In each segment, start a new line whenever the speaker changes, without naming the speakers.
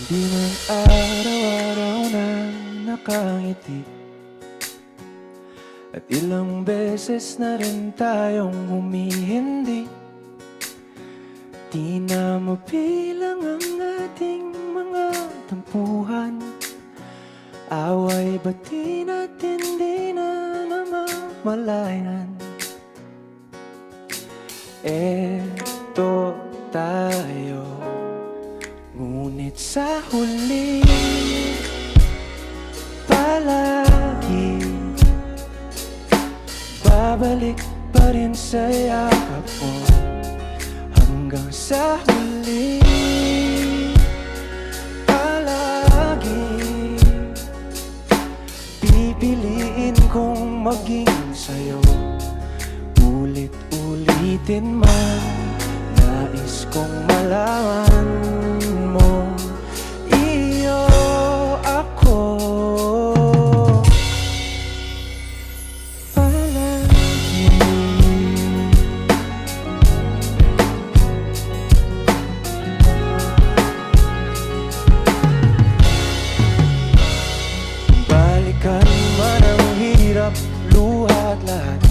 Di man araw-araw na nakangiti, at ilang beses na rin tayong humihindi. Di na mabilang ang ating mga tampuhan, away bati natin di na namamalayan. Eto tayo, ngunit sa huli palagi babalik pa rin sa yakap mo. Hanggang sa huli palagi pipiliin kong maging sa'yo. Ulit-ulitin man, nais kong malaman mo iyo ako palagi. Balikan man ang hirap, luha at lahat,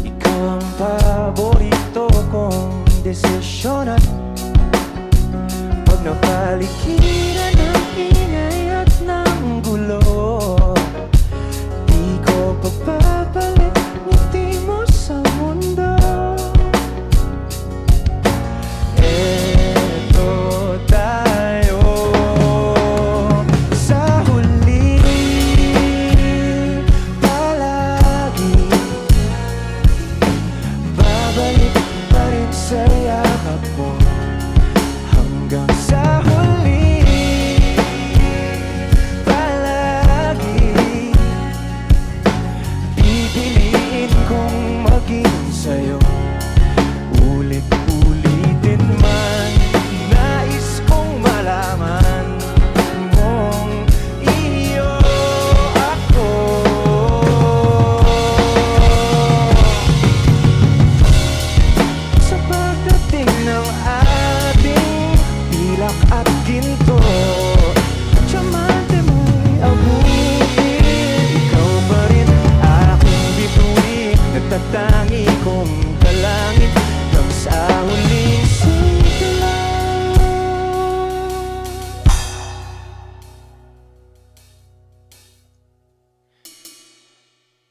ikaw ang paborito kong desisyon. At pag napaligiran ng ingay at ng gulo, di ko pagbabalik ngiti mo sa mundo. Eto tayo sa huli palagi babalik pa rin sa yakap mo. Hanggang sa huli palagi pipiliin kong maging sa'yo. Ulit-ulitin man, nais kong malaman mong iyo ako. Sa pagdating ng ating pilak at ginto, tiyamante mo'y abutin, ikaw pa rin aking bituin, nagtatangi kong kalangit hanggang sa huling sigla.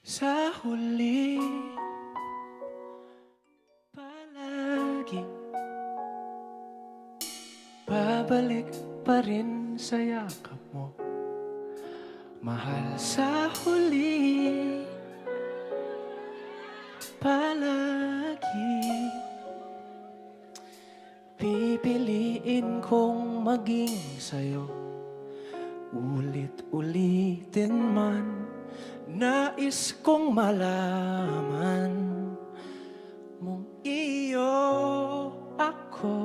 Sa huli palagi babalik pa rin sa yakap mo, mahal. Sa huli palagi pipiliin kong maging sa'yo. Ulit-ulitin man, nais kong malaman mong iyo ako.